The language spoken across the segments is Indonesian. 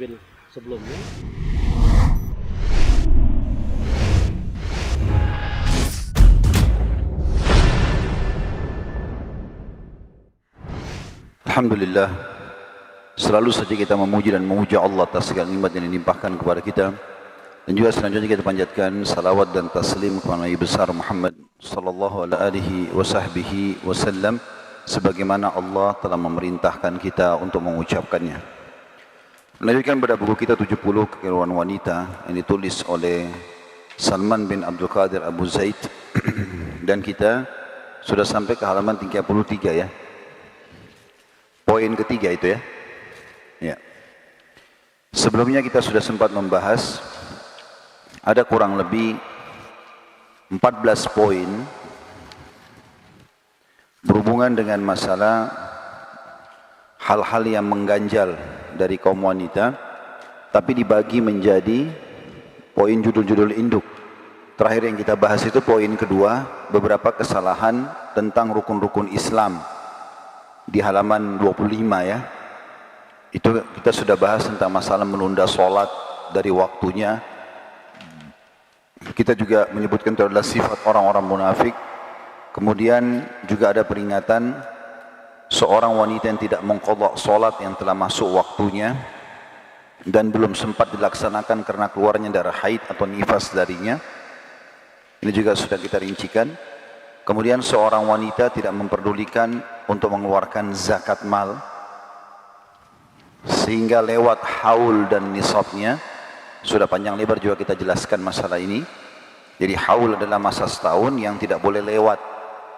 diambil sebelumnya. Alhamdulillah, selalu saja kita memuji dan memuja Allah atas segala nikmat yang dilimpahkan kepada kita. Dan juga selanjutnya kita panjatkan salawat dan taslim kepada Nabi besar Muhammad sallallahu alaihi wasallam sebagaimana Allah telah memerintahkan kita untuk mengucapkannya. Melanjutkan pada buku kita 70 Kekeluaran Wanita yang ditulis oleh Salman bin Abdul Qadir Abu Zaid dan kita sudah sampai ke halaman 33 ya. Poin ketiga itu ya. Ya. Sebelumnya kita sudah sempat membahas ada kurang lebih 14 poin berhubungan dengan masalah hal-hal yang mengganjal dari kaum wanita, tapi dibagi menjadi poin judul-judul induk. Terakhir yang kita bahas itu poin kedua, beberapa kesalahan tentang rukun-rukun Islam di halaman 25 ya. Itu kita sudah bahas tentang masalah menunda sholat dari waktunya. Kita juga menyebutkan itu adalah sifat orang-orang munafik. Kemudian juga ada peringatan seorang wanita yang tidak mengqadha sholat yang telah masuk waktunya dan belum sempat dilaksanakan karena keluarnya darah haid atau nifas darinya. Ini juga sudah kita rincikan. Kemudian seorang wanita tidak memperdulikan untuk mengeluarkan zakat mal sehingga lewat haul dan nisabnya. Sudah panjang lebar juga kita jelaskan masalah ini. Jadi haul adalah masa setahun yang tidak boleh lewat,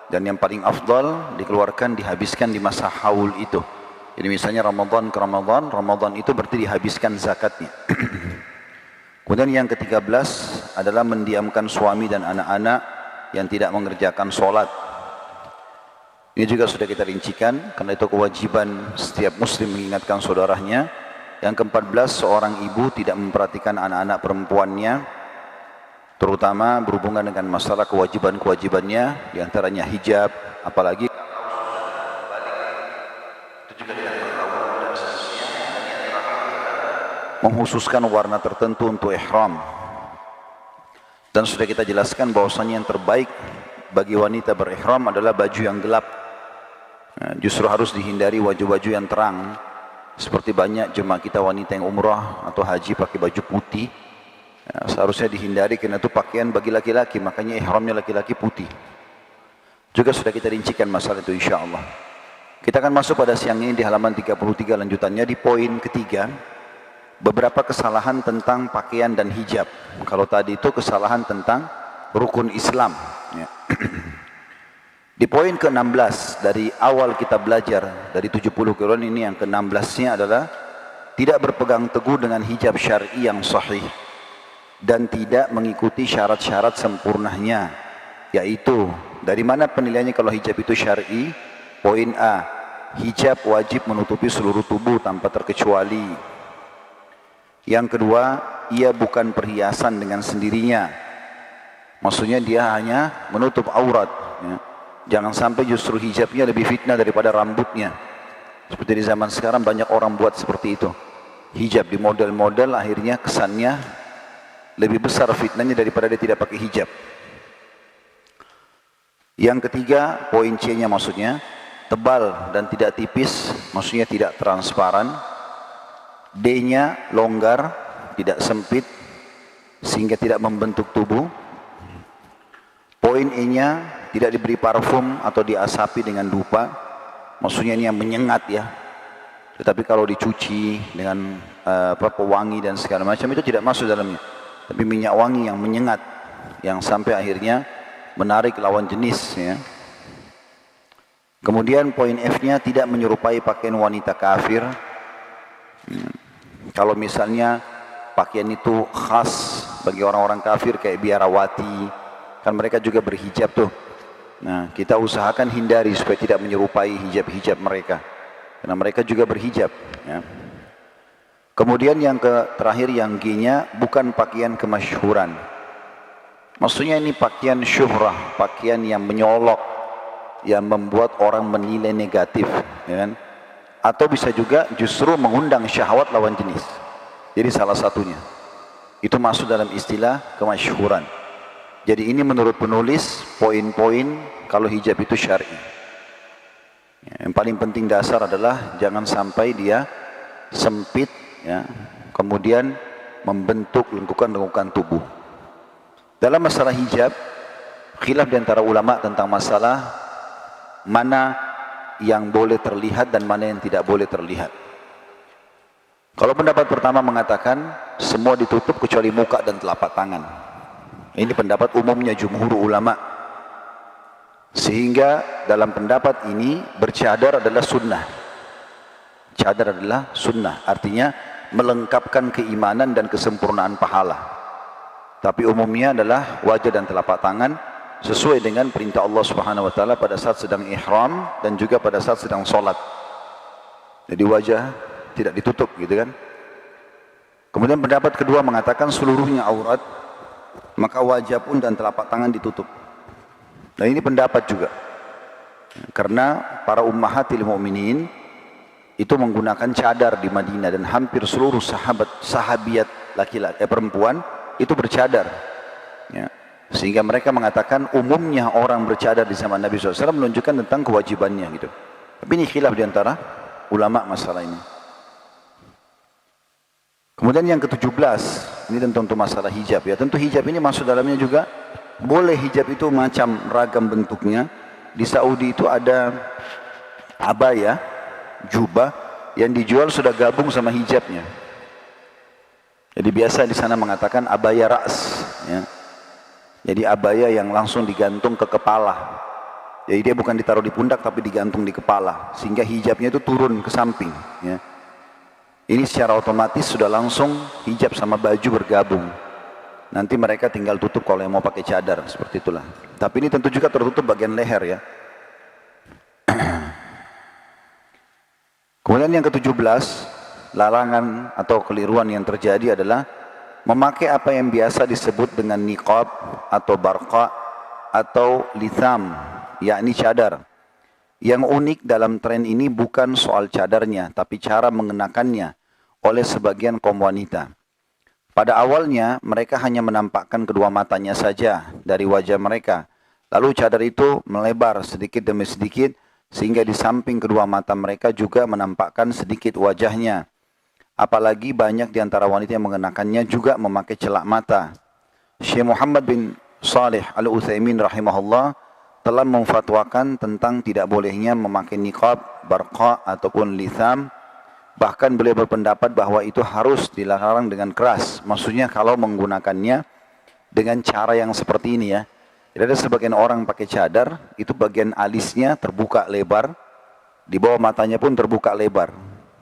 dan yang paling afdal dikeluarkan, dihabiskan di masa haul itu. Jadi misalnya Ramadan ke Ramadan, Ramadan itu berarti dihabiskan zakatnya. Kemudian yang ke-13 adalah mendiamkan suami dan anak-anak yang tidak mengerjakan sholat. Ini juga sudah kita rincikan, karena itu kewajiban setiap muslim mengingatkan saudaranya. Yang ke-14, seorang ibu tidak memperhatikan anak-anak perempuannya, terutama berhubungan dengan masalah kewajiban-kewajibannya, diantaranya hijab, apalagi itu juga dengan perkawinan dan seterusnya, menghususkan warna tertentu untuk ihram. Dan sudah kita jelaskan bahwasanya yang terbaik bagi wanita berihram adalah baju yang gelap. Justru harus dihindari baju-baju yang terang. Seperti banyak jemaah kita wanita yang umrah atau haji pakai baju putih, seharusnya dihindari karena itu pakaian bagi laki-laki, makanya ihramnya laki-laki putih. Juga sudah kita rincikan masalah itu insyaAllah. Kita akan masuk pada siang ini di halaman 33 lanjutannya di poin ketiga, beberapa kesalahan tentang pakaian dan hijab. Kalau tadi itu kesalahan tentang rukun Islam ya. Di poin ke-16 dari awal kita belajar dari 70 keluaran ini, yang ke-16-nya adalah tidak berpegang teguh dengan hijab syar'i yang sahih dan tidak mengikuti syarat-syarat sempurnanya, yaitu dari mana penilaiannya kalau hijab itu syar'i? Poin A, hijab wajib menutupi seluruh tubuh tanpa terkecuali. Yang kedua, ia bukan perhiasan dengan sendirinya, maksudnya dia hanya menutup aurat ya. Jangan sampai justru hijabnya lebih fitnah daripada rambutnya. Seperti di zaman sekarang banyak orang buat seperti itu. Hijab di model-model, akhirnya kesannya lebih besar fitnahnya daripada dia tidak pakai hijab. Yang ketiga, poin C-nya maksudnya tebal dan tidak tipis, maksudnya tidak transparan. D-nya longgar, tidak sempit sehingga tidak membentuk tubuh. Poin E-nya tidak diberi parfum atau diasapi dengan dupa, maksudnya ini yang menyengat ya. Tetapi kalau dicuci dengan pewangi dan segala macam itu tidak masuk dalamnya. Tapi minyak wangi yang menyengat, yang sampai akhirnya menarik lawan jenis ya. Kemudian poin F-nya tidak menyerupai pakaian wanita kafir. Kalau misalnya pakaian itu khas bagi orang-orang kafir kayak biarawati, kan mereka juga berhijab tuh. Nah, kita usahakan hindari supaya tidak menyerupai hijab-hijab mereka, karena mereka juga berhijab ya. Kemudian yang terakhir, yang G-nya bukan pakaian kemasyhuran. Maksudnya ini pakaian syuhrah, pakaian yang menyolok, yang membuat orang menilai negatif ya kan? Atau bisa juga justru mengundang syahwat lawan jenis. Jadi salah satunya. Itu masuk dalam istilah kemasyhuran. Jadi ini menurut penulis poin-poin kalau hijab itu syar'i. Yang paling penting dasar adalah jangan sampai dia sempit, ya, kemudian membentuk lengkukan-lengkukan tubuh. Dalam masalah hijab, khilaf di antara ulama tentang masalah mana yang boleh terlihat dan mana yang tidak boleh terlihat. Kalau pendapat pertama mengatakan semua ditutup kecuali muka dan telapak tangan. Ini pendapat umumnya jumhur ulama. Sehingga dalam pendapat ini bercadar adalah sunnah. Cadar adalah sunnah, artinya melengkapkan keimanan dan kesempurnaan pahala. Tapi umumnya adalah wajah dan telapak tangan sesuai dengan perintah Allah Subhanahu wa taala pada saat sedang ihram dan juga pada saat sedang salat. Jadi wajah tidak ditutup gitu kan. Kemudian pendapat kedua mengatakan seluruhnya aurat, maka wajah pun dan telapak tangan ditutup. Dan ini pendapat juga. Karena para ummahatil mukminin itu menggunakan cadar di Madinah dan hampir seluruh sahabiat laki-laki perempuan itu bercadar. Ya. Sehingga mereka mengatakan umumnya orang bercadar di zaman Nabi SAW menunjukkan tentang kewajibannya gitu. Tapi ini khilaf di antara ulama masalah ini. Kemudian yang ke-17, ini tentu masalah hijab ya. Tentu hijab ini masuk dalamnya juga boleh hijab itu macam ragam bentuknya. Di Saudi itu ada abaya, jubah yang dijual sudah gabung sama hijabnya. Jadi biasa di sana mengatakan abaya ras ya. Jadi abaya yang langsung digantung ke kepala. Jadi dia bukan ditaruh di pundak tapi digantung di kepala sehingga hijabnya itu turun ke samping ya. Ini secara otomatis sudah langsung hijab sama baju bergabung. Nanti mereka tinggal tutup kalau yang mau pakai cadar, seperti itulah. Tapi ini tentu juga tertutup bagian leher ya. Kemudian yang ke-17, larangan atau keliruan yang terjadi adalah memakai apa yang biasa disebut dengan niqab atau barqa atau litham, yakni cadar. Yang unik dalam tren ini bukan soal cadarnya, tapi cara mengenakannya oleh sebagian kaum wanita. Pada awalnya, mereka hanya menampakkan kedua matanya saja dari wajah mereka. Lalu cadar itu melebar sedikit demi sedikit, sehingga di samping kedua mata mereka juga menampakkan sedikit wajahnya. Apalagi banyak di antara wanita yang mengenakannya juga memakai celak mata. Syekh Muhammad bin Salih Al-Utsaimin rahimahullah telah memfatwakan tentang tidak bolehnya memakai niqab, barqa ataupun litham. Bahkan beliau berpendapat bahwa itu harus dilarang dengan keras. Maksudnya kalau menggunakannya dengan cara yang seperti ini ya. Jadi ada sebagian orang pakai cadar, itu bagian alisnya terbuka lebar, di bawah matanya pun terbuka lebar.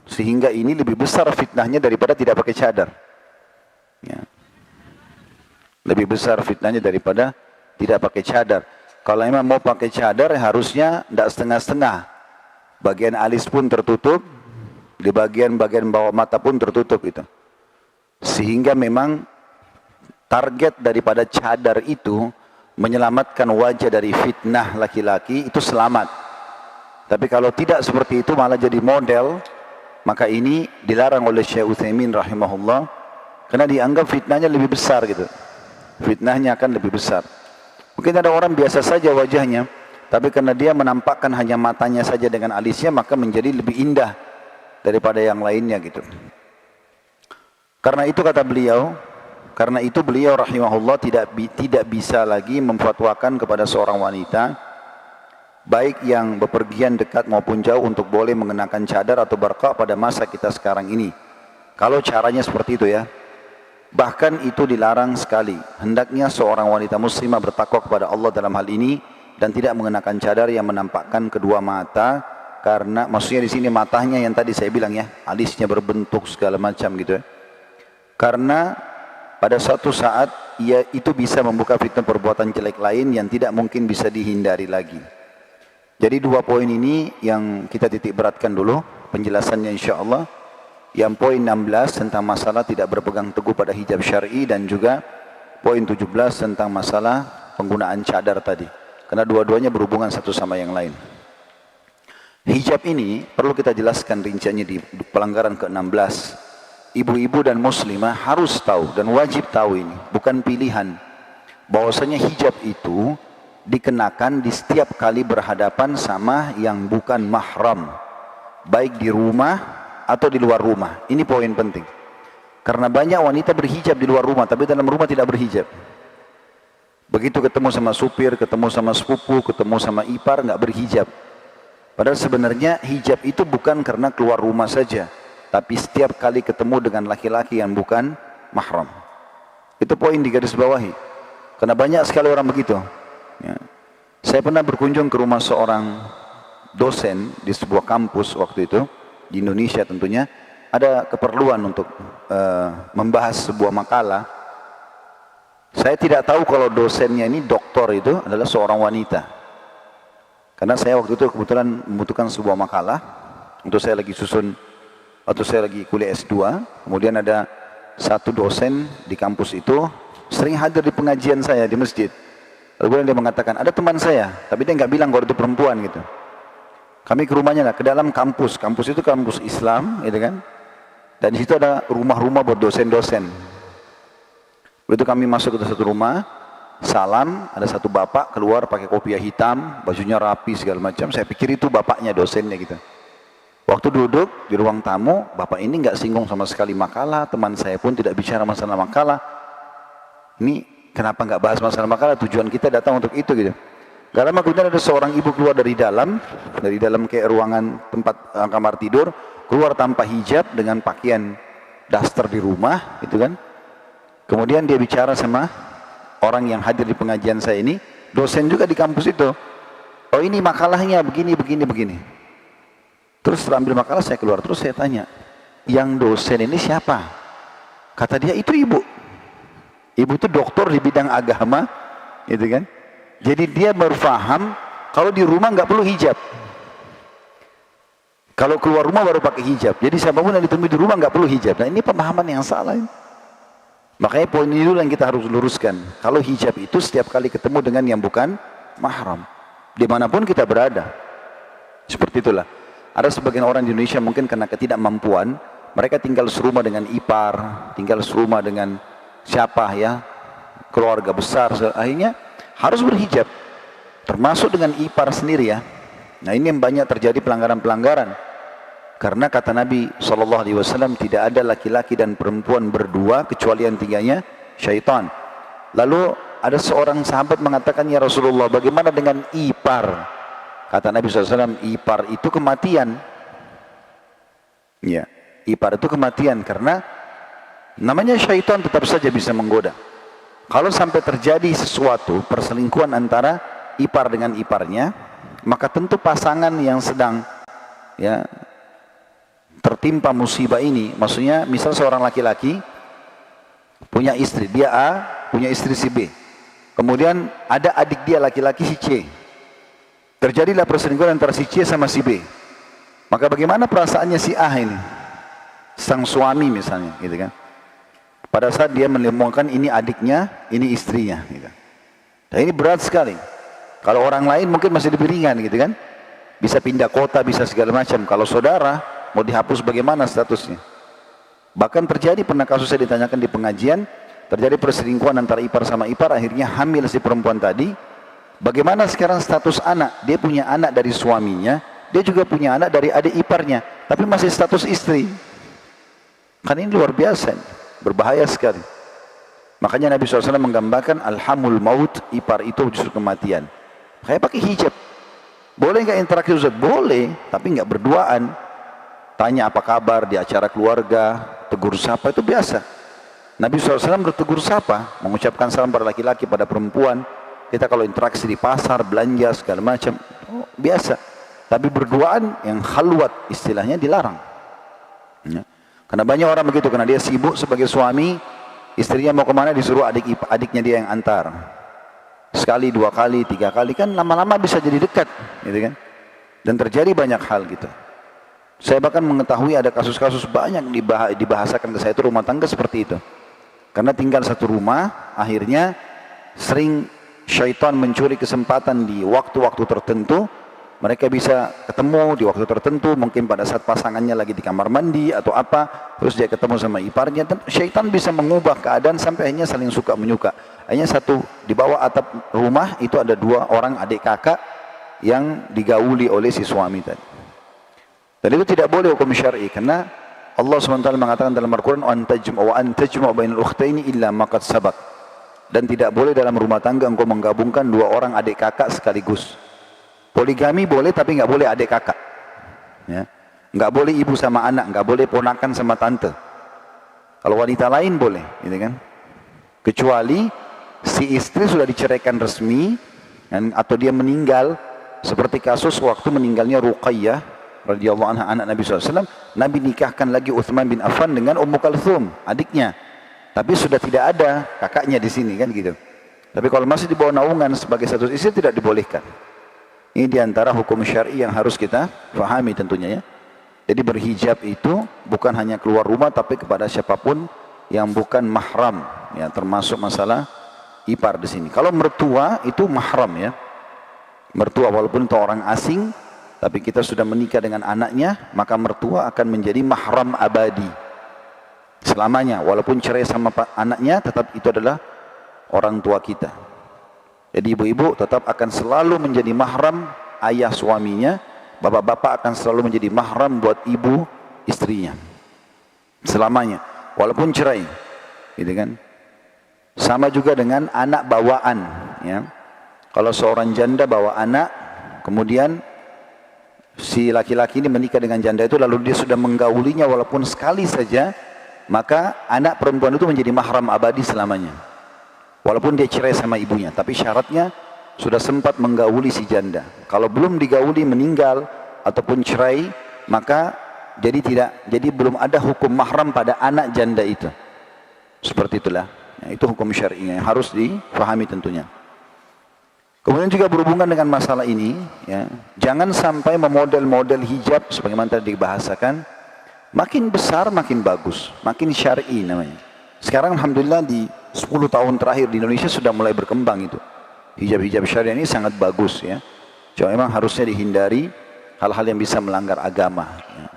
Sehingga ini lebih besar fitnahnya daripada tidak pakai cadar. Ya. Lebih besar fitnahnya daripada tidak pakai cadar. Kalau memang mau pakai cadar harusnya tidak setengah-setengah. Bagian alis pun tertutup, di bagian-bagian bawah mata pun tertutup itu. Sehingga memang target daripada cadar itu menyelamatkan wajah dari fitnah laki-laki itu selamat. Tapi kalau tidak seperti itu malah jadi model, maka ini dilarang oleh Syekh Utsaimin rahimahullah karena dianggap fitnahnya lebih besar gitu. Fitnahnya akan lebih besar. Mungkin ada orang biasa saja wajahnya, tapi karena dia menampakkan hanya matanya saja dengan alisnya, maka menjadi lebih indah daripada yang lainnya gitu. Karena itu kata beliau, karena itu beliau rahimahullah tidak bisa lagi memfatwakan kepada seorang wanita, baik yang bepergian dekat maupun jauh untuk boleh mengenakan cadar atau barqa pada masa kita sekarang ini. Kalau caranya seperti itu ya. Bahkan itu dilarang sekali. Hendaknya seorang wanita muslimah bertakwa kepada Allah dalam hal ini dan tidak mengenakan cadar yang menampakkan kedua mata, karena maksudnya di sini matanya yang tadi saya bilang ya, alisnya berbentuk segala macam gitu ya. Karena pada suatu saat ia itu bisa membuka fitnah perbuatan jelek lain yang tidak mungkin bisa dihindari lagi. Jadi dua poin ini yang kita titik beratkan dulu penjelasannya insyaallah. Yang poin 16 tentang masalah tidak berpegang teguh pada hijab syar'i dan juga poin 17 tentang masalah penggunaan cadar tadi. Karena dua-duanya berhubungan satu sama yang lain. Hijab ini perlu kita jelaskan rinciannya di pelanggaran ke-16. ibu-ibu dan muslimah harus tahu dan wajib tahu ini, bukan pilihan. Bahwasanya hijab itu dikenakan di setiap kali berhadapan sama yang bukan mahram, baik di rumah atau di luar rumah. Ini poin penting. Karena banyak wanita berhijab di luar rumah, tapi dalam rumah tidak berhijab. Begitu ketemu sama supir, ketemu sama sepupu, ketemu sama ipar, nggak berhijab. Padahal sebenarnya hijab itu bukan karena keluar rumah saja, tapi setiap kali ketemu dengan laki-laki yang bukan mahram. Itu poin digarisbawahi. Karena banyak sekali orang begitu. Ya. Saya pernah berkunjung ke rumah seorang dosen di sebuah kampus waktu itu, di Indonesia tentunya. Ada keperluan untuk membahas sebuah makalah. Saya tidak tahu kalau dosennya ini doktor itu adalah seorang wanita. Karena saya waktu itu kebetulan membutuhkan sebuah makalah untuk saya lagi susun, atau saya lagi kuliah S2. Kemudian ada satu dosen di kampus itu sering hadir di pengajian saya di masjid. Lalu dia mengatakan, ada teman saya, tapi dia nggak bilang kalau itu perempuan gitu. Kami ke rumahnya lah, ke dalam kampus. Kampus itu kampus Islam, gitu kan. Dan di situ ada rumah-rumah buat dosen-dosen. Begitu kami masuk ke satu rumah, salam, ada satu bapak keluar pakai kopiah hitam, bajunya rapi segala macam. Saya pikir itu bapaknya dosennya gitu. Waktu duduk di ruang tamu, bapak ini nggak singgung sama sekali makalah. Teman saya pun tidak bicara masalah makalah. Ini kenapa nggak bahas masalah makalah? Tujuan kita datang untuk itu gitu. Gak lama kemudian ada seorang ibu keluar dari dalam kayak ruangan tempat kamar tidur, keluar tanpa hijab dengan pakaian daster di rumah, gitu kan. Kemudian dia bicara sama orang yang hadir di pengajian saya ini, dosen juga di kampus itu. Oh ini makalahnya begini. Terus setelah ambil makalah saya keluar, terus saya tanya, yang dosen ini siapa? Kata dia itu ibu. Ibu itu doktor di bidang agama, gitu kan. Jadi dia berfaham kalau di rumah nggak perlu hijab. Kalau keluar rumah baru pakai hijab. Jadi siapapun yang ditemui di rumah nggak perlu hijab. Nah ini pemahaman yang salah. Makanya poin ini dulu yang kita harus luruskan. Kalau hijab itu setiap kali ketemu dengan yang bukan mahram, dimanapun kita berada. Seperti itulah. Ada sebagian orang di Indonesia mungkin karena ketidakmampuan, mereka tinggal serumah dengan ipar, tinggal serumah dengan siapa ya, keluarga besar, akhirnya harus berhijab, termasuk dengan ipar sendiri ya. Nah ini yang banyak terjadi pelanggaran-pelanggaran. Karena kata Nabi SAW, tidak ada laki-laki dan perempuan berdua kecuali yang tiganya syaitan. Lalu ada seorang sahabat mengatakan, ya Rasulullah, bagaimana dengan ipar? Kata Nabi SAW, ipar itu kematian. Ya, ipar itu kematian karena namanya syaitan tetap saja bisa menggoda. Kalau sampai terjadi sesuatu perselingkuhan antara ipar dengan iparnya, maka tentu pasangan yang sedang ya tertimpa musibah ini, maksudnya misal seorang laki-laki punya istri, dia A, punya istri si B. Kemudian ada adik dia laki-laki si C. Terjadilah perselingkuhan antara si C sama si B. Maka bagaimana perasaannya si A ini? Sang suami misalnya, gitu kan. Pada saat dia menemukan ini adiknya, ini istrinya. Gitu. Nah ini berat sekali. Kalau orang lain mungkin masih lebih ringan gitu kan. Bisa pindah kota, bisa segala macam. Kalau saudara, mau dihapus bagaimana statusnya? Bahkan terjadi, pernah kasus saya ditanyakan di pengajian, terjadi perselingkuhan antara ipar sama ipar, akhirnya hamil si perempuan tadi. Bagaimana sekarang status anak? Dia punya anak dari suaminya, dia juga punya anak dari adik iparnya, tapi masih status istri. Kan ini luar biasa, berbahaya sekali. Makanya Nabi SAW menggambarkan alhamul maut, ipar itu justru kematian. Kayak pakai hijab. Boleh nggak interaksi Ustaz? Boleh, tapi nggak berduaan. Tanya apa kabar di acara keluarga, tegur sapa itu biasa. Nabi SAW bertegur sapa, mengucapkan salam pada laki-laki, pada perempuan. Kita kalau interaksi di pasar, belanja segala macam, oh, biasa. Tapi berduaan yang khalwat istilahnya dilarang. Ya. Karena banyak orang begitu, karena dia sibuk sebagai suami, istrinya mau kemana disuruh adiknya dia yang antar. Sekali, dua kali, tiga kali, kan lama-lama bisa jadi dekat, gitu kan? Dan terjadi banyak hal gitu. Saya bahkan mengetahui ada kasus-kasus banyak dibahasakan ke saya itu rumah tangga seperti itu. Karena tinggal satu rumah, akhirnya sering syaitan mencuri kesempatan di waktu-waktu tertentu mereka bisa ketemu di waktu tertentu, mungkin pada saat pasangannya lagi di kamar mandi atau apa, terus dia ketemu sama iparnya. Dan syaitan bisa mengubah keadaan sampai akhirnya saling suka menyuka. Akhirnya satu di bawah atap rumah itu ada dua orang adik kakak yang digauli oleh si suami tadi. Dan itu tidak boleh hukum syar'i, karena Allah SWT mengatakan dalam Al-Quran, wa antajma'u bainal ukhtaini illa ma qad sabaq. Dan tidak boleh dalam rumah tangga engkau menggabungkan dua orang adik kakak sekaligus. Poligami boleh, tapi nggak boleh adik kakak. Ya. Nggak boleh ibu sama anak, nggak boleh ponakan sama tante. Kalau wanita lain boleh, gitu kan? Kecuali si istri sudah diceraikan resmi, kan? Atau dia meninggal, seperti kasus waktu meninggalnya Ruqayyah radhiyallahu anha, anak Nabi SAW. Nabi nikahkan lagi Uthman bin Affan dengan Ummu Kalthum, adiknya. Tapi sudah tidak ada kakaknya di sini, kan gitu. Tapi kalau masih di bawah naungan sebagai status istri tidak dibolehkan. Ini diantara hukum syar'i yang harus kita fahami tentunya ya. Jadi berhijab itu bukan hanya keluar rumah, tapi kepada siapapun yang bukan mahram, ya, termasuk masalah ipar di sini. Kalau mertua itu mahram ya. Mertua walaupun itu orang asing, tapi kita sudah menikah dengan anaknya, maka mertua akan menjadi mahram abadi selamanya. Walaupun cerai sama anaknya, tetap itu adalah orang tua kita. Jadi ibu-ibu tetap akan selalu menjadi mahram ayah suaminya, bapak-bapak akan selalu menjadi mahram buat ibu istrinya selamanya, walaupun cerai, gitu kan? Sama juga dengan anak bawaan, ya. Kalau seorang janda bawa anak, kemudian si laki-laki ini menikah dengan janda itu, lalu dia sudah menggaulinya walaupun sekali saja, maka anak perempuan itu menjadi mahram abadi selamanya. Walaupun dia cerai sama ibunya, tapi syaratnya sudah sempat menggauli si janda. Kalau belum digauli, meninggal ataupun cerai, maka jadi belum ada hukum mahram pada anak janda itu. Seperti itulah. Ya, itu hukum syar'inya yang harus difahami tentunya. Kemudian juga berhubungan dengan masalah ini, ya, jangan sampai memodel-model hijab sebagaimana tadi dibahasakan. Makin besar makin bagus, makin syar'i namanya. Sekarang alhamdulillah di 10 tahun terakhir di Indonesia sudah mulai berkembang itu. Hijab-hijab syariah ini sangat bagus ya. Cuma memang harusnya dihindari hal-hal yang bisa melanggar agama. Ya.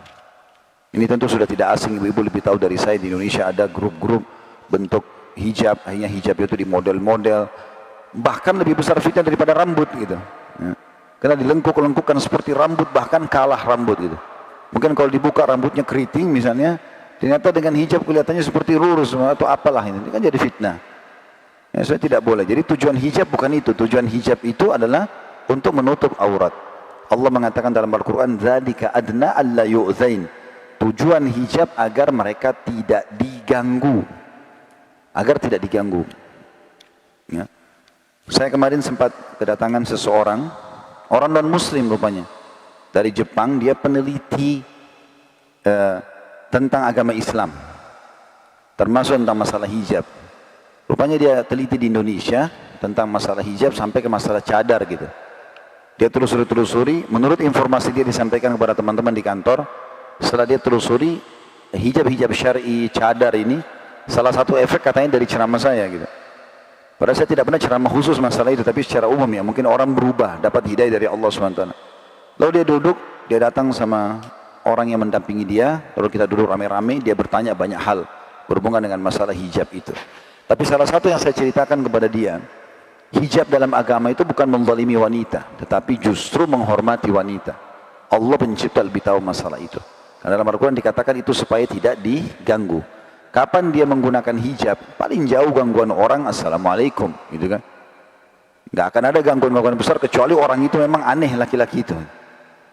Ini tentu sudah tidak asing, ibu-ibu lebih tahu dari saya, di Indonesia ada grup-grup bentuk hijab, akhirnya hijab itu di model-model, bahkan lebih besar fitnah daripada rambut gitu. Ya. Karena dilengkuk-lengkukkan seperti rambut, bahkan kalah rambut gitu. Mungkin kalau dibuka rambutnya keriting misalnya, ternyata dengan hijab kelihatannya seperti lurus atau apalah, ini kan jadi fitnah. Ya, saya tidak boleh. Jadi tujuan hijab bukan itu. Tujuan hijab itu adalah untuk menutup aurat. Allah mengatakan dalam Al-Quran, "Dzalika adna alla yu'zain." Tujuan hijab agar mereka tidak diganggu. Agar tidak diganggu. Ya. Saya kemarin sempat kedatangan seseorang, orang non-muslim rupanya, dari Jepang. Dia peneliti tentang agama Islam, termasuk tentang masalah hijab. Rupanya dia teliti di Indonesia tentang masalah hijab sampai ke masalah cadar gitu. Dia telusuri, menurut informasi dia disampaikan kepada teman-teman di kantor, setelah dia telusuri hijab-hijab syar'i, cadar ini, salah satu efek katanya dari ceramah saya gitu. Padahal saya tidak pernah ceramah khusus masalah itu, tapi secara umum ya, mungkin orang berubah, dapat hidayah dari Allah SWT. Lalu dia duduk, dia datang sama orang yang mendampingi dia, lalu kita duduk rame-rame, dia bertanya banyak hal berhubungan dengan masalah hijab itu. Tapi salah satu yang saya ceritakan kepada dia, hijab dalam agama itu bukan menzalimi wanita, tetapi justru menghormati wanita. Allah pencipta lebih tahu masalah itu. Karena dalam Al-Quran dikatakan itu supaya tidak diganggu. Kapan dia menggunakan hijab? Paling jauh gangguan orang, assalamualaikum, gitu kan? Nggak akan ada gangguan-gangguan besar kecuali orang itu memang aneh, laki-laki itu.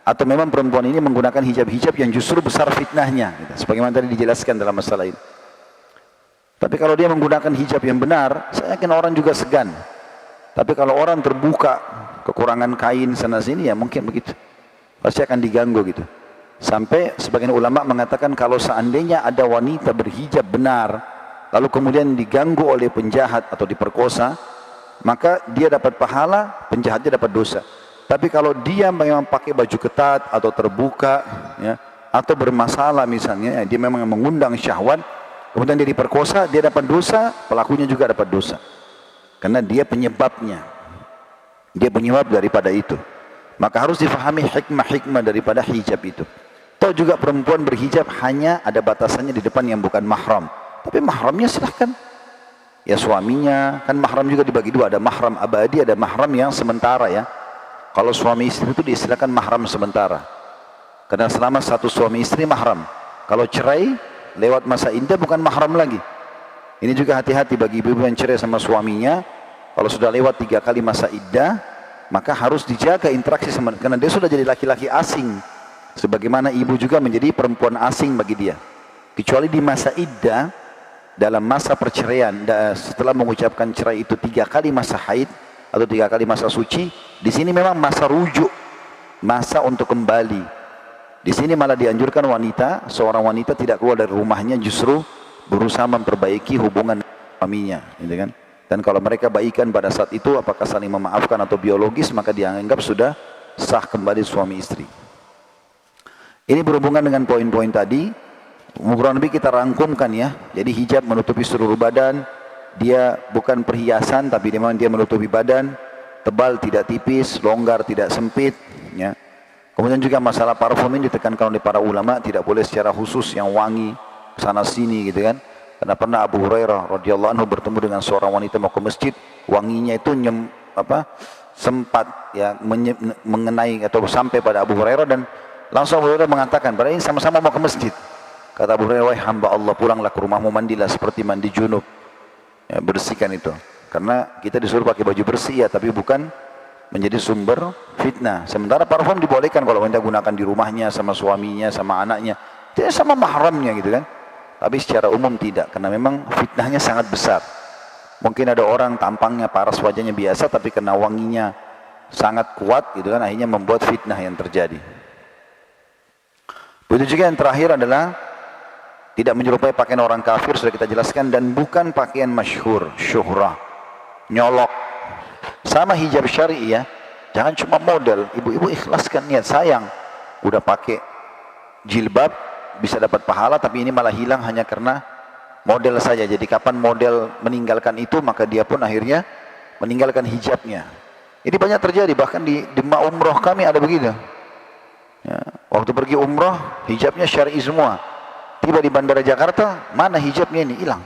Atau memang perempuan ini menggunakan hijab-hijab yang justru besar fitnahnya, gitu. Sebagaimana tadi dijelaskan dalam masalah ini. Tapi kalau dia menggunakan hijab yang benar, saya yakin orang juga segan. Tapi kalau orang terbuka kekurangan kain sana sini, ya mungkin begitu. Pasti akan diganggu gitu. Sampai sebagian ulama mengatakan kalau seandainya ada wanita berhijab benar, lalu kemudian diganggu oleh penjahat atau diperkosa, maka dia dapat pahala, penjahatnya dapat dosa. Tapi kalau dia memang pakai baju ketat atau terbuka, ya, atau bermasalah misalnya, ya, dia memang mengundang syahwat, kemudian dia diperkosa, dia dapat dosa, pelakunya juga dapat dosa. Karena dia penyebabnya. Dia penyebab daripada itu. Maka harus difahami hikmah-hikmah daripada hijab itu. Atau juga perempuan berhijab hanya ada batasannya di depan yang bukan mahram. Tapi mahramnya silahkan. Ya suaminya, kan mahram juga dibagi dua. Ada mahram abadi, ada mahram yang sementara ya. Kalau suami istri itu diistilahkan mahram sementara. Karena selama satu suami istri mahram. Kalau cerai, lewat masa iddah bukan mahram lagi. Ini juga hati-hati bagi ibu-ibu yang cerai sama suaminya. Kalau sudah lewat 3 kali masa iddah, maka harus dijaga interaksi sama, karena dia sudah jadi laki-laki asing. Sebagaimana ibu juga menjadi perempuan asing bagi dia. Kecuali di masa iddah, dalam masa perceraian, setelah mengucapkan cerai itu 3 kali masa haid atau 3 kali masa suci, di sini memang masa rujuk, masa untuk kembali. Di sini malah dianjurkan seorang wanita tidak keluar dari rumahnya, justru berusaha memperbaiki hubungan suaminya, gitu kan? Dan kalau mereka baikan pada saat itu, apakah saling memaafkan atau biologis, maka dianggap sudah sah kembali suami istri. Ini berhubungan dengan poin-poin tadi. Kurang lebih kita rangkumkan ya. Jadi hijab menutupi seluruh badan, dia bukan perhiasan, tapi memang dia menutupi badan, tebal tidak tipis, longgar tidak sempit. Ya. Kemudian juga masalah parfum ini ditekankan oleh para ulama, tidak boleh secara khusus yang wangi sana sini gitu kan. Karena pernah Abu Hurairah radhiyallahu anhu bertemu dengan seorang wanita mau ke masjid, wanginya itu sempat ya mengenai atau sampai pada Abu Hurairah, dan langsung Abu Hurairah mengatakan, "Padahal ini sama-sama mau ke masjid." Kata Abu Hurairah, "Wahai hamba Allah, pulanglah ke rumahmu, mandilah seperti mandi junub." Ya, bersihkan itu. Karena kita disuruh pakai baju bersih ya, tapi bukan menjadi sumber fitnah. Sementara parfum dibolehkan kalau wanita gunakan di rumahnya, sama suaminya, sama anaknya. Tidak sama mahramnya gitu kan. Tapi secara umum tidak, karena memang fitnahnya sangat besar. Mungkin ada orang tampangnya paras, wajahnya biasa, tapi kena wanginya sangat kuat gitu kan, akhirnya membuat fitnah yang terjadi. Begitu juga yang terakhir adalah tidak menyerupai pakaian orang kafir, sudah kita jelaskan, dan bukan pakaian masyhur, syuhrah, nyolok. Sama hijab syar'i ya, jangan cuma model. Ibu-ibu ikhlaskan niat, sayang udah pakai jilbab bisa dapat pahala, tapi ini malah hilang hanya karena model saja. Jadi kapan model meninggalkan itu, maka dia pun akhirnya meninggalkan hijabnya. Ini banyak terjadi, bahkan di umroh kami ada begitu. Ya, waktu pergi umroh, hijabnya syar'i semua. Tiba di bandara Jakarta, mana hijabnya ini? Hilang.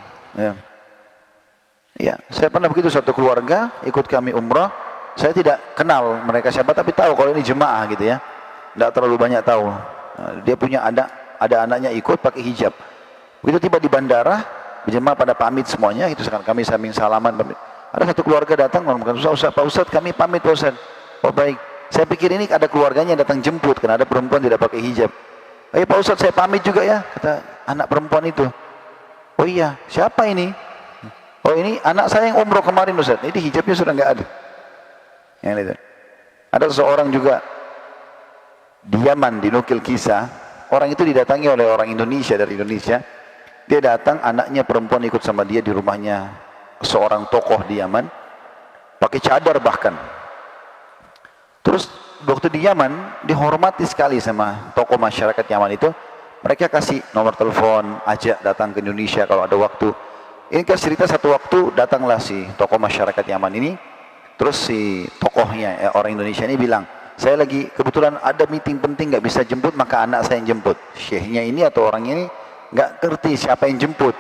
Ya, saya pernah begitu, satu keluarga ikut kami umroh. Saya tidak kenal mereka siapa, tapi tahu kalau ini jemaah gitu ya. Tidak terlalu banyak tahu. Dia punya ada anaknya ikut pakai hijab. Begitu tiba di bandara, jemaah pada pamit semuanya. Itu sekarang kami samping salaman. Pamit. Ada satu keluarga datang mengatakan, Pak Ustaz, kami pamit Pak Ustaz. Oh baik. Saya pikir ini ada keluarganya yang datang jemput, karena ada perempuan tidak pakai hijab. Ayo Pak Ustaz, saya pamit juga ya, kata anak perempuan itu. Oh iya, siapa ini? Oh ini anak saya yang umroh kemarin Ustaz. Ini hijabnya sudah nggak ada. Yang itu. Ada seseorang juga di Yaman, dinukil kisah, orang itu didatangi oleh orang Indonesia, dari Indonesia. Dia datang, anaknya perempuan ikut sama dia di rumahnya seorang tokoh di Yaman, pakai cadar bahkan. Terus waktu di Yaman dihormati sekali sama tokoh masyarakat Yaman itu. Mereka kasih nomor telepon, ajak datang ke Indonesia kalau ada waktu. Ini kan cerita satu waktu datanglah si tokoh masyarakat Yaman ini. Terus si tokohnya orang Indonesia ini bilang, saya lagi kebetulan ada meeting penting, nggak bisa jemput, maka anak saya yang jemput. Syekhnya ini atau orang ini nggak ngerti siapa yang jemput.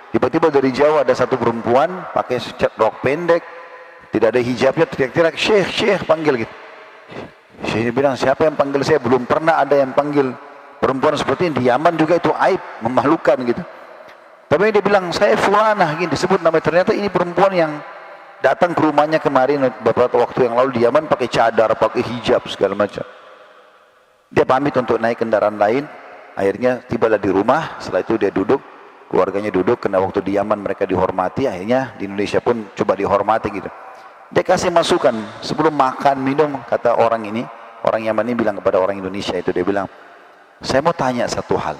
Tiba-tiba dari jauh ada satu perempuan pakai rok pendek, tidak ada hijabnya, teriak-teriak, Syekh panggil gitu. Syekh bilang, siapa yang panggil saya? Belum pernah ada yang panggil perempuan seperti ini. Di Yaman juga itu aib, memalukan gitu. Tapi dia bilang, saya fulanah, gini disebut namanya. Ternyata ini perempuan yang datang ke rumahnya kemarin beberapa waktu yang lalu di Yaman pakai cadar, pakai hijab segala macam. Dia pamit untuk naik kendaraan lain. Akhirnya tibalah di rumah. Setelah itu dia duduk, keluarganya duduk. Karena waktu di Yaman mereka dihormati, akhirnya di Indonesia pun coba dihormati gitu. Dia kasih masukan sebelum makan minum, kata orang ini, orang Yaman ini bilang kepada orang Indonesia itu, dia bilang, saya mau tanya satu hal.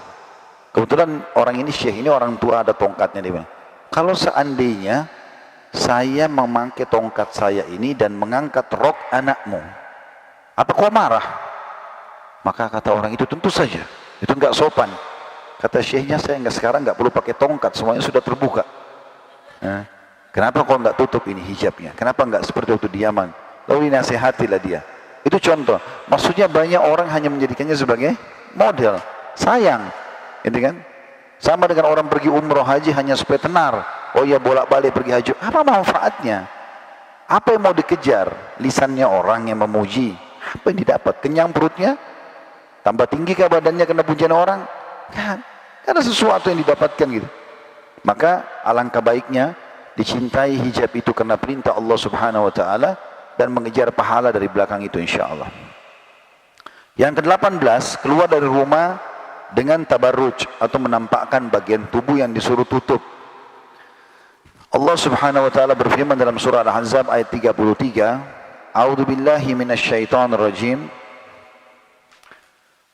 Kebetulan orang ini syekh ini orang tua, ada tongkatnya. Dia bilang, kalau seandainya saya memakai tongkat saya ini dan mengangkat rok anakmu, apa kau marah? Maka kata orang itu, tentu saja, itu enggak sopan. Kata syekhnya, saya sekarang enggak perlu pakai tongkat, semuanya sudah terbuka. Kenapa kau enggak tutup ini hijabnya? Kenapa enggak seperti waktu di Yaman? Lalu dinasihatilah dia. Itu contoh. Maksudnya banyak orang hanya menjadikannya sebagai model. Sayang, gitu kan? Sama dengan orang pergi umroh haji hanya supaya tenar. Oh ya, bolak-balik pergi haji. Apa manfaatnya? Apa yang mau dikejar? Lisannya orang yang memuji. Apa yang didapat? Kenyang perutnya? Tambah tinggi ke badannya kena pujian orang? Kan? Karena sesuatu yang didapatkan gitu. Maka alangkah baiknya dicintai hijab itu karena perintah Allah Subhanahu wa taala dan mengejar pahala dari belakang itu insyaallah. Yang ke-18, keluar dari rumah dengan tabarruj atau menampakkan bagian tubuh yang disuruh tutup. Allah Subhanahu wa taala berfirman dalam surah Al-Ahzab ayat 33, A'udzu billahi minasyaitonir rajim.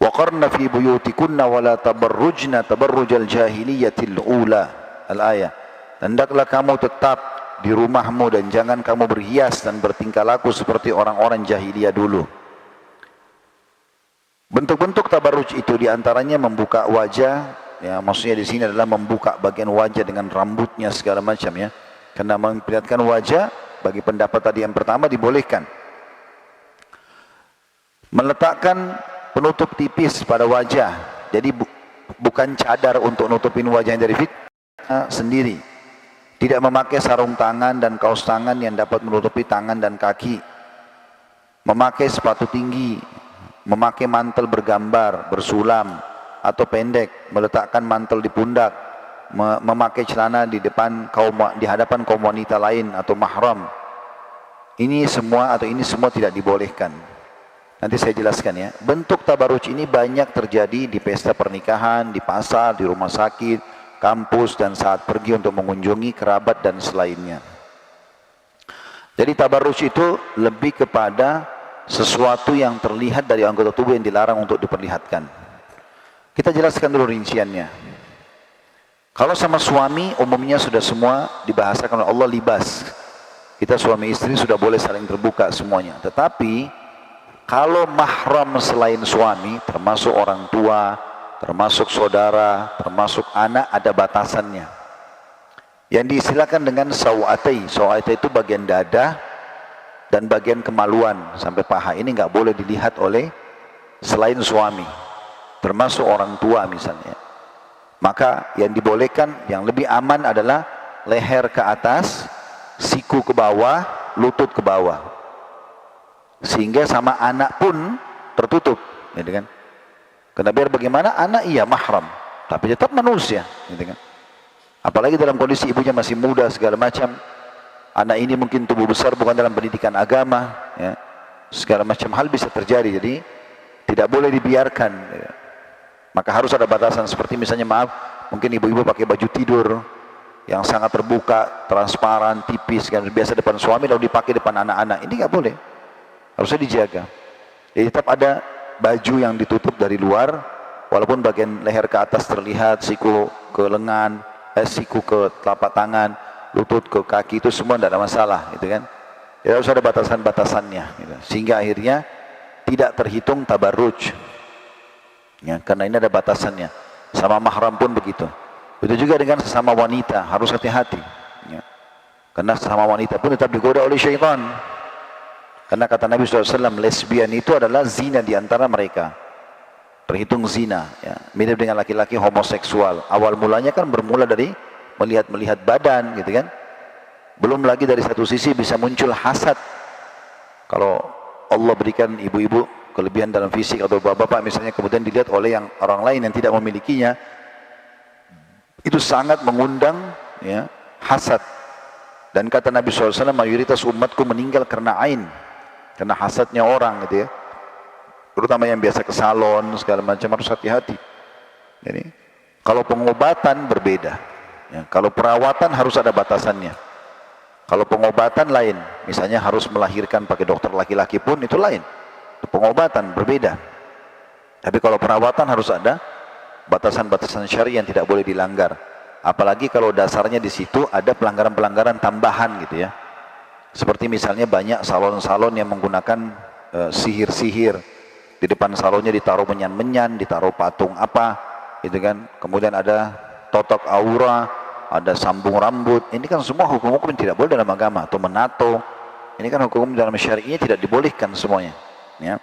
Wa qarna fi buyutikunna wa la tabarrujna tabarrujal jahiliyatil ula. Al-ayah. Hendaklah kamu tetap di rumahmu dan jangan kamu berhias dan bertingkah laku seperti orang-orang jahiliyah dulu. Bentuk-bentuk tabarruj itu diantaranya membuka wajah, ya maksudnya di sini adalah membuka bagian wajah dengan rambutnya segala macam ya. Karena memperlihatkan wajah bagi pendapat tadi yang pertama dibolehkan. Meletakkan penutup tipis pada wajah, jadi bukan cadar untuk nutupin wajahnya dari fitnah sendiri. Tidak memakai sarung tangan dan kaos tangan yang dapat menutupi tangan dan kaki. Memakai sepatu tinggi, memakai mantel bergambar, bersulam atau pendek, meletakkan mantel di pundak, memakai celana di hadapan kaum wanita lain atau mahram. Ini semua tidak dibolehkan. Nanti saya jelaskan ya. Bentuk tabarruj ini banyak terjadi di pesta pernikahan, di pasar, di rumah sakit, kampus, dan saat pergi untuk mengunjungi kerabat dan selainnya. Jadi tabarruj itu lebih kepada sesuatu yang terlihat dari anggota tubuh yang dilarang untuk diperlihatkan. Kita jelaskan dulu rinciannya. Kalau sama suami, umumnya sudah semua dibahasakan oleh Allah libas. Kita suami istri sudah boleh saling terbuka semuanya. Tetapi kalau mahram selain suami, termasuk orang tua, termasuk saudara, termasuk anak, ada batasannya. Yang diistilahkan dengan sawatai. Sawatai itu bagian dada dan bagian kemaluan sampai paha. Ini nggak boleh dilihat oleh selain suami, termasuk orang tua misalnya. Maka yang dibolehkan, yang lebih aman adalah leher ke atas, siku ke bawah, lutut ke bawah. Sehingga sama anak pun tertutup, gitu kan? Karena biar bagaimana anak iya mahram, tapi tetap manusia, gitu kan? Apalagi dalam kondisi ibunya masih muda segala macam, anak ini mungkin tumbuh besar bukan dalam pendidikan agama, ya. Segala macam hal bisa terjadi, jadi tidak boleh dibiarkan. Ya. Maka harus ada batasan, seperti misalnya mungkin ibu-ibu pakai baju tidur yang sangat terbuka, transparan, tipis, kan biasa depan suami lalu dipakai depan anak-anak, ini nggak boleh, harusnya dijaga. Jadi tetap ada baju yang ditutup dari luar, walaupun bagian leher ke atas terlihat, siku ke lengan, siku ke telapak tangan, lutut ke kaki, itu semua tidak ada masalah, gitu kan? Ya, harus ada batasan-batasannya, gitu. Sehingga akhirnya tidak terhitung tabarruj, ya, karena ini ada batasannya. Sama mahram pun begitu. Itu juga dengan sesama wanita, harus hati-hati, ya. Karena sesama wanita pun tetap digoda oleh syaitan. Karena kata Nabi SAW, lesbian itu adalah zina di antara mereka. Terhitung zina, ya. Mirip dengan laki-laki homoseksual. Awal mulanya kan bermula dari melihat-melihat badan, gitu kan. Belum lagi dari satu sisi bisa muncul hasad. Kalau Allah berikan ibu-ibu kelebihan dalam fisik atau bapak-bapak misalnya, kemudian dilihat oleh orang lain yang tidak memilikinya, itu sangat mengundang, ya, hasad. Dan kata Nabi SAW, mayoritas umatku meninggal karena ain, karena hasadnya orang, gitu ya. Terutama yang biasa ke salon segala macam, harus hati-hati. Jadi kalau pengobatan berbeda, ya. Kalau perawatan harus ada batasannya. Kalau pengobatan lain, misalnya harus melahirkan pakai dokter laki-laki pun itu lain. Itu pengobatan berbeda. Tapi kalau perawatan harus ada batasan-batasan syar'i yang tidak boleh dilanggar. Apalagi kalau dasarnya di situ ada pelanggaran-pelanggaran tambahan, gitu ya. Seperti misalnya banyak salon-salon yang menggunakan sihir-sihir. Di depan salonnya ditaruh menyan-menyan, ditaruh patung apa, gitu kan. Kemudian ada totok aura, ada sambung rambut. Ini kan semua hukum-hukum yang tidak boleh dalam agama. Atau menato. Ini kan hukum dalam syari'nya tidak dibolehkan semuanya. Ya.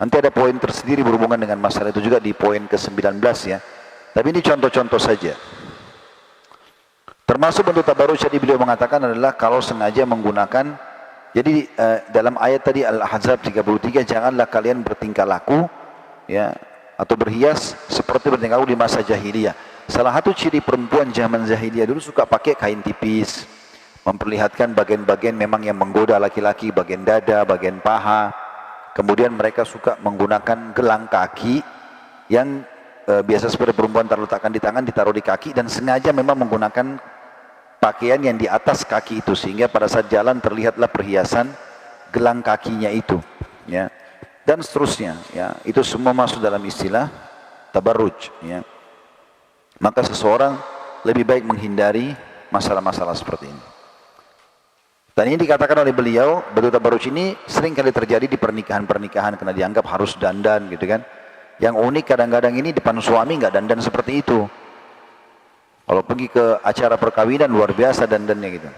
Nanti ada poin tersendiri berhubungan dengan masalah itu juga di poin ke-19 ya. Tapi ini contoh-contoh saja. Termasuk bentuk tabarruj tadi beliau mengatakan adalah kalau sengaja menggunakan, jadi dalam ayat tadi Al-Ahzab 33, janganlah kalian bertingkah laku ya atau berhias seperti bertingkah laku di masa jahiliyah. Salah satu ciri perempuan zaman jahiliyah dulu suka pakai kain tipis, memperlihatkan bagian-bagian memang yang menggoda laki-laki, bagian dada, bagian paha. Kemudian mereka suka menggunakan gelang kaki yang biasa seperti perempuan terletakkan di tangan, ditaruh di kaki, dan sengaja memang menggunakan pakaian yang di atas kaki itu, sehingga pada saat jalan terlihatlah perhiasan gelang kakinya itu ya, dan seterusnya ya. Itu semua masuk dalam istilah tabarruj ya. Maka seseorang lebih baik menghindari masalah-masalah seperti ini. Dan ini dikatakan oleh beliau, bentuk tabarruj ini sering kali terjadi di pernikahan-pernikahan karena dianggap harus dandan gitu kan. Yang unik kadang-kadang ini depan suami nggak dandan seperti itu. Kalau pergi ke acara perkawinan luar biasa dandannya gitu.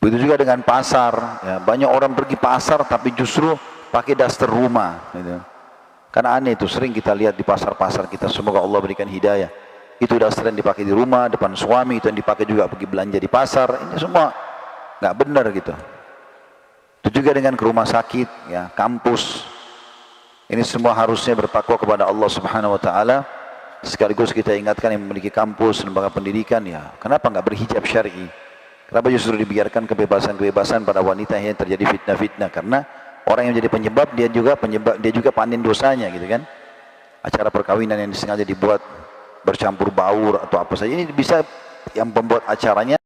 Begitu juga dengan pasar, ya, banyak orang pergi pasar tapi justru pakai daster rumah gitu. Karena aneh itu, sering kita lihat di pasar-pasar kita, semoga Allah berikan hidayah. Itu daster yang dipakai di rumah, depan suami, itu yang dipakai juga pergi belanja di pasar. Ini semua nggak benar gitu. Itu juga dengan ke rumah sakit, ya, kampus. Ini semua harusnya bertakwa kepada Allah Subhanahu wa taala. Sekaligus kita ingatkan yang memiliki kampus, lembaga pendidikan, ya, kenapa nggak berhijab syar'i? Kenapa justru dibiarkan kebebasan-kebebasan pada wanita yang terjadi fitnah-fitnah? Karena orang yang menjadi penyebab, dia juga panen dosanya gitu kan. Acara perkawinan yang sengaja dibuat bercampur baur atau apa saja, ini bisa yang pembuat acaranya